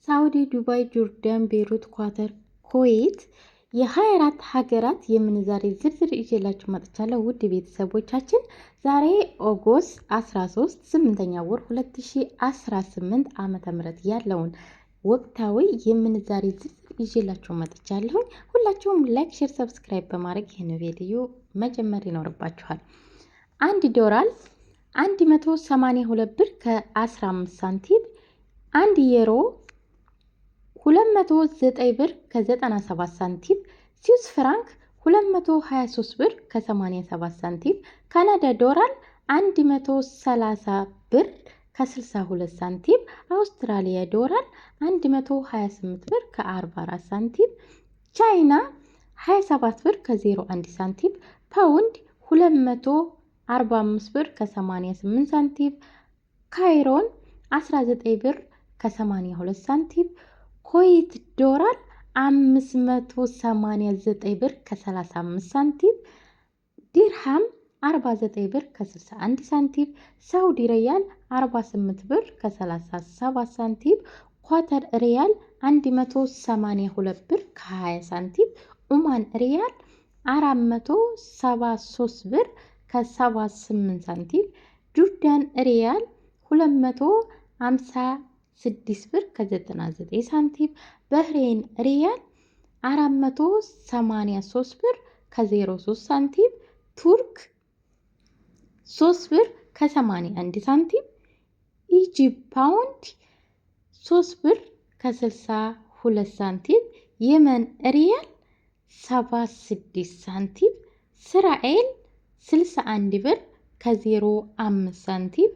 ሳውዲ፣ ዱባይ፣ ጆርዳን፣ ቤይሩት፣ ኳተር፣ ኩዌት የ24 ሀገራት የምንዛሬ ዝርዝር ይዤላችሁ መጥቻለሁ። ውድ ቤተሰቦቻችን ዛሬ ኦገስት 13 8ኛ ወር 2018 ዓመተ ምህረት ያለውን ወቅታዊ የምንዛሬ ዝርዝር ይዤላችሁ መጥቻለሁ። ሁላችሁም ላይክ፣ ሼር፣ ሰብስክራይብ በማድረግ ይህን ቪዲዮ መጀመር ይኖርባችኋል። አንድ ዶላር 182 ብር ከ15 ሳንቲም፣ አንድ ዩሮ 209 ብር ከ97 ሳንቲም፣ ስዊስ ፍራንክ 223 ብር ከ87 ሳንቲም፣ ካናዳ ዶላር 130 ብር ከ62 ሳንቲም፣ አውስትራሊያ ዶላር 128 ብር ከ44 ሳንቲም፣ ቻይና 27 ብር ከ01 ሳንቲም፣ ፓውንድ 245 ብር ከ88 ሳንቲም፣ ካይሮን 19 ብር ከ82 ሳንቲም፣ ኩዌት ዶላር 589 ብር ከ35 ሳንቲም፣ ዲርሃም 49 ብር ከ61 ሳንቲም፣ ሳውዲ ሪያል 48 ብር ከ37 ሳንቲም፣ ኳተር ሪያል 182 ብር ከ20 ሳንቲም፣ ኦማን ሪያል 473 ብር ከ78 ሳንቲም፣ ጆርዳን ሪያል 256 ብር ከ99 ሳንቲም፣ ባህሬን ሪያል 483 ብር ከ03 ሳንቲም፣ ቱርክ 3 ብር ከ81 ሳንቲም፣ ኢጂፕት ፓውንድ 3 ብር ከ62 ሳንቲም፣ የመን ሪያል 76 ሳንቲም፣ እስራኤል 61 ብር ከ05 ሳንቲም፣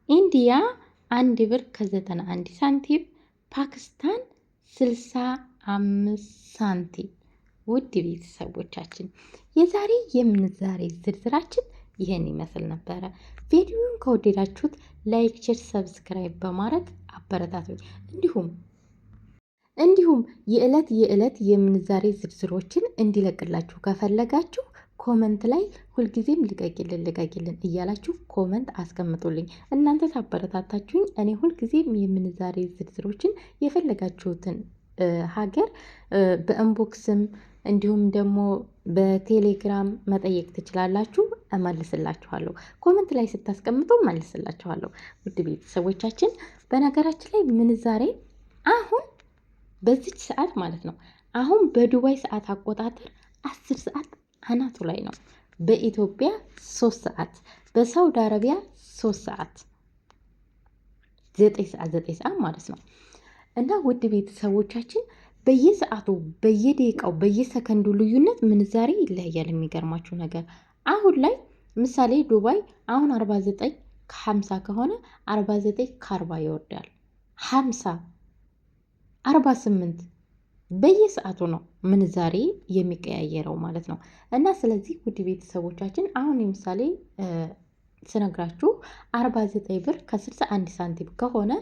ኢንዲያ 1 ብር ከ91 ሳንቲም፣ ፓኪስታን 65 ሳንቲም። ውድ ቤተሰቦቻችን የዛሬ የምንዛሬ ዝርዝራችን ይህን ይመስል ነበረ። ቪዲዮውን ከወደዳችሁት ላይክ፣ ሼር፣ ሰብስክራይብ በማድረግ አበረታቱኝ። እንዲሁም የዕለት የምንዛሬ ዝርዝሮችን እንዲለቅላችሁ ከፈለጋችሁ ኮመንት ላይ ሁልጊዜም ልቀቂልን እያላችሁ ኮመንት አስቀምጡልኝ። እናንተ ታበረታታችሁኝ እኔ ሁልጊዜም የምንዛሬ ዝርዝሮችን የፈለጋችሁትን ሀገር በኢንቦክስም እንዲሁም ደግሞ በቴሌግራም መጠየቅ ትችላላችሁ፣ እመልስላችኋለሁ። ኮመንት ላይ ስታስቀምጡ እመልስላችኋለሁ። ውድ ቤተሰቦቻችን በነገራችን ላይ ምንዛሬ አሁን በዚች ሰዓት ማለት ነው አሁን በዱባይ ሰዓት አቆጣጠር 10 ሰዓት አናቱ ላይ ነው። በኢትዮጵያ 3 ሰዓት፣ በሳውዲ አረቢያ 3 ሰዓት 9 ሰዓት ማለት ነው። እና ውድ ቤተሰቦቻችን በየሰዓቱ በየደቂቃው በየሰከንዱ ልዩነት ምንዛሬ ይለያያል። የሚገርማችሁ ነገር አሁን ላይ ምሳሌ ዱባይ አሁን 49 ከ50 ከሆነ 49 ከ40 ይወርዳል። 50 48 በየሰዓቱ ነው ምንዛሬ የሚቀያየረው ማለት ነው። እና ስለዚህ ውድ ቤተሰቦቻችን አሁን ለምሳሌ ስነግራችሁ 49 ብር ከ61 ሳንቲም ከሆነ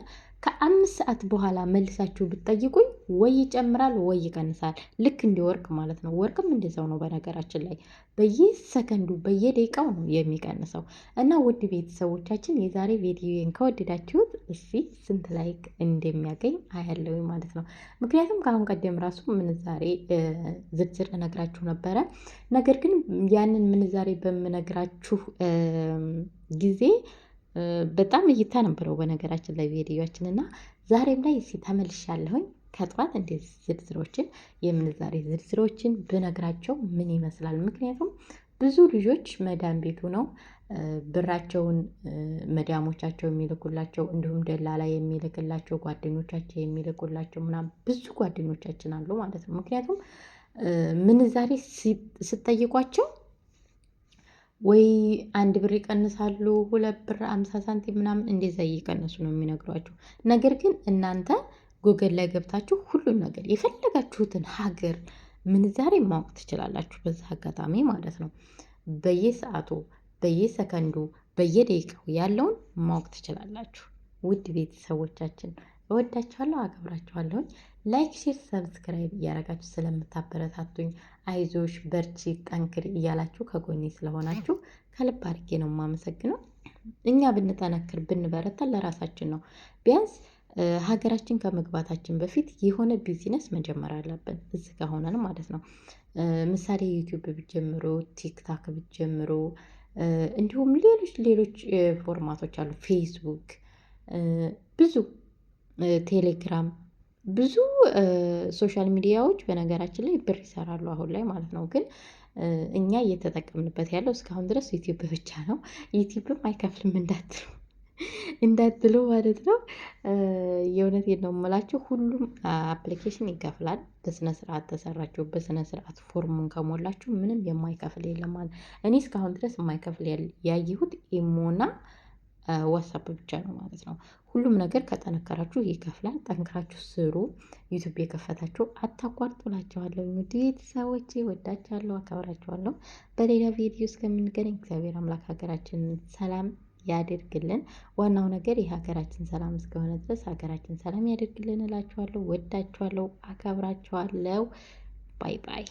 ከ5 ሰዓት በኋላ መልሳችሁ ብትጠይቁኝ ወይ ይጨምራል ወይ ይቀንሳል። ልክ እንደ ወርቅ ማለት ነው። ወርቅም እንደዛው ነው። በነገራችን ላይ በየሰከንዱ በየደቂቃው ነው የሚቀንሰው። እና ውድ ቤተሰቦቻችን የዛሬ ቪዲዮን ከወደዳችሁት እስቲ ስንት ላይክ እንደሚያገኝ አያለው ማለት ነው። ምክንያቱም ከአሁን ቀደም ራሱ ምንዛሬ ዝርዝር እነግራችሁ ነበረ። ነገር ግን ያንን ምንዛሬ በምነግራችሁ ጊዜ በጣም እይታ ነበረው በነገራችን ላይ ቪዲዮችን እና ዛሬም ላይ እስኪ ተመልሻለሁኝ። ከጠዋት እንደዚህ ዝርዝሮችን የምንዛሬ ዝርዝሮችን ብነግራቸው ምን ይመስላል? ምክንያቱም ብዙ ልጆች መዳም ቤቱ ነው ብራቸውን መዳሞቻቸው የሚልኩላቸው፣ እንዲሁም ደላላ የሚልክላቸው፣ ጓደኞቻቸው የሚልኩላቸው ምናምን ብዙ ጓደኞቻችን አሉ ማለት ነው። ምክንያቱም ምንዛሬ ስጠይቋቸው ወይ 1 ብር ይቀንሳሉ፣ 2 ብር 50 ሳንቲም ምናምን እንደዛ እየቀነሱ ነው የሚነግሯቸው። ነገር ግን እናንተ ጉግል ላይ ገብታችሁ ሁሉን ነገር የፈለጋችሁትን ሀገር ምንዛሬ ማወቅ ትችላላችሁ። በዛ አጋጣሚ ማለት ነው በየሰዓቱ በየሰከንዱ በየደቂቃው ያለውን ማወቅ ትችላላችሁ። ውድ ቤተሰቦቻችን እወዳችኋለሁ፣ አከብራችኋለሁ። ላይክ፣ ሼር፣ ሰብስክራይብ እያረጋችሁ ስለምታበረታቱኝ አይዞሽ በርቺ ጠንክሪ እያላችሁ ከጎኔ ስለሆናችሁ ከልብ አድርጌ ነው የማመሰግነው። እኛ ብንጠነክር ብንበረታ ለራሳችን ነው። ቢያንስ ሀገራችን ከመግባታችን በፊት የሆነ ቢዝነስ መጀመር አለብን እዚህ ጋር ሆነን ማለት ነው። ምሳሌ ዩቲዩብ ብትጀምሩ፣ ቲክታክ ብትጀምሩ፣ እንዲሁም ሌሎች ሌሎች ፎርማቶች አሉ። ፌስቡክ፣ ብዙ ቴሌግራም፣ ብዙ ሶሻል ሚዲያዎች በነገራችን ላይ ብር ይሰራሉ አሁን ላይ ማለት ነው። ግን እኛ እየተጠቀምንበት ያለው እስካሁን ድረስ ዩቲዩብ ብቻ ነው። ዩቲዩብም አይከፍልም እንዳትሉ ማለት ነው። የእውነቴን ነው የምላችሁ። ሁሉም አፕሊኬሽን ይከፍላል። በስነ ስርዓት ተሰራችሁ፣ በስነ ስርዓት ፎርሙን ከሞላችሁ ምንም የማይከፍል የለም ማለት። እኔ እስካሁን ድረስ የማይከፍል ያየሁት ኢሞና ዋትሳፕ ብቻ ነው ማለት ነው። ሁሉም ነገር ከጠነከራችሁ ይከፍላል። ጠንክራችሁ ስሩ። ዩቱብ የከፈታችሁ አታቋርጡላችኋለሁ። ውድ ቤተሰቦቼ ወዳችኋለሁ፣ አከብራችኋለሁ። በሌላ ቪዲዮ እስከምንገናኝ እግዚአብሔር አምላክ ሀገራችንን ሰላም ያደርግልን። ዋናው ነገር የሀገራችን ሰላም እስከሆነ ድረስ ሀገራችን ሰላም ያደርግልን እላችኋለሁ። ወዳችኋለሁ፣ አከብራችኋለሁ። ባይ ባይ።